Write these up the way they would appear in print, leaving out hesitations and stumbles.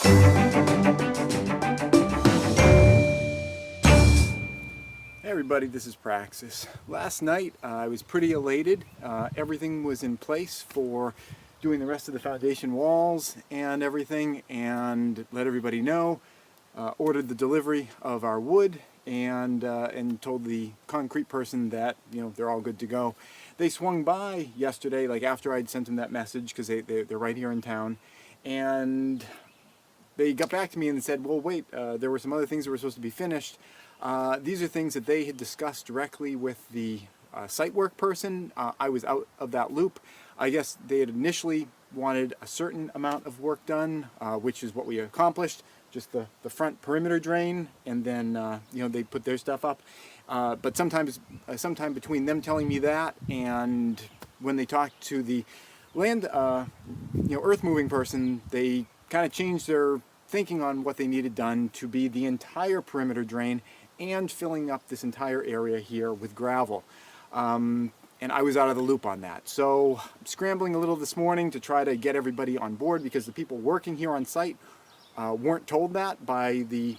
Hey everybody, this is Praxis. Last night I was pretty elated. Everything was in place for doing the rest of the foundation walls and everything, and let everybody know. Ordered the delivery of our wood and told the concrete person that they're all good to go. They swung by yesterday, like after I'd sent them that message, because they're right here in town, and they got back to me and said, well, wait, there were some other things that were supposed to be finished. These are things that they had discussed directly with the site work person. I was out of that loop. I guess they had initially wanted a certain amount of work done, which is what we accomplished, just the front perimeter drain, and then they put their stuff up. But sometime between them telling me that and when they talked to the land, earth moving person, they kind of changed their thinking on what they needed done to be the entire perimeter drain and filling up this entire area here with gravel. And I was out of the loop on that. So I'm scrambling a little this morning to try to get everybody on board, because the people working here on site weren't told that by the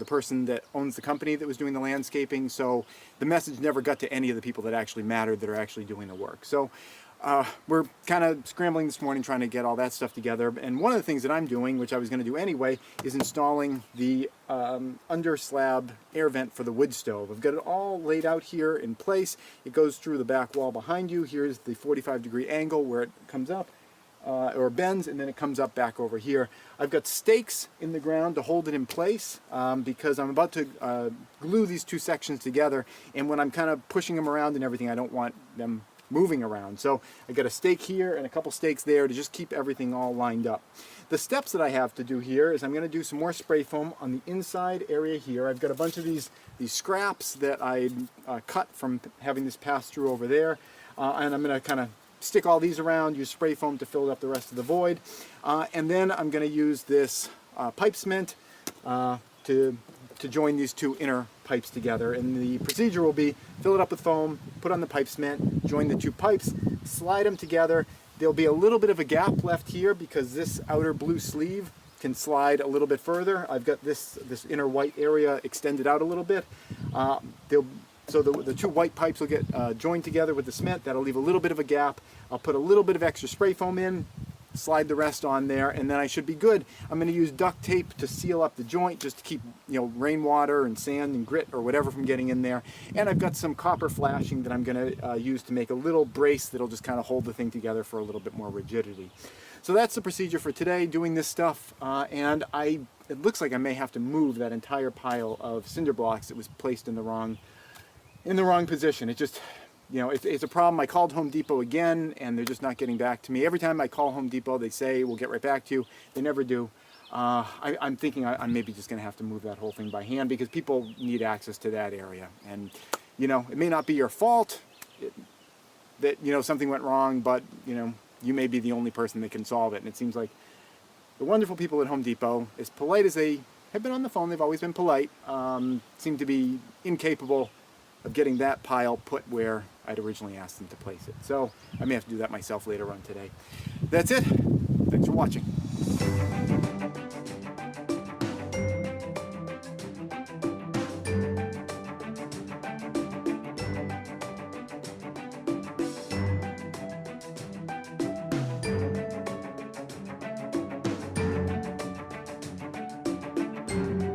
person that owns the company that was doing the landscaping. So the message never got to any of the people that actually mattered, that are actually doing the work. So we're kind of scrambling this morning trying to get all that stuff together. And one of the things that I'm doing, which I was going to do anyway, is installing the under slab air vent for the wood stove. I've got it all laid out here in place. It goes through the back wall behind you. Here's the 45-degree angle where it comes up or bends, and then it comes up back over here. I've got stakes in the ground to hold it in place because I'm about to glue these two sections together, and when I'm kind of pushing them around and everything, I don't want them moving around. So I got a stake here and a couple stakes there to just keep everything all lined up. The steps that I have to do here is I'm going to do some more spray foam on the inside area here. I've got a bunch of these scraps that I cut from having this pass through over there, and I'm going to kind of stick all these around, use spray foam to fill up the rest of the void, and then I'm going to use this pipe cement to join these two inner pipes together. And the procedure will be fill it up with foam, put on the pipe cement, join the two pipes, slide them together. There'll be a little bit of a gap left here because this outer blue sleeve can slide a little bit further. I've got this inner white area extended out a little bit. So the two white pipes will get joined together with the cement. That'll leave a little bit of a gap. I'll put a little bit of extra spray foam in, slide the rest on there, and then I should be good. I'm going to use duct tape to seal up the joint, just to keep rainwater and sand and grit or whatever from getting in there. And I've got some copper flashing that I'm going to use to make a little brace that'll just kind of hold the thing together for a little bit more rigidity. So that's the procedure for today, doing this stuff, and it looks like I may have to move that entire pile of cinder blocks that was placed in the wrong position. It just, it's a problem. I called Home Depot again, and they're just not getting back to me. Every time I call Home Depot, they say, we'll get right back to you. They never do. I'm thinking I'm maybe just going to have to move that whole thing by hand, because people need access to that area. And, it may not be your fault that, something went wrong, but, you may be the only person that can solve it. And it seems like the wonderful people at Home Depot, as polite as they have been on the phone, they've always been polite, seem to be incapable of getting that pile put where I'd originally asked them to place it. So I may have to do that myself later on today. That's it. Thanks for watching.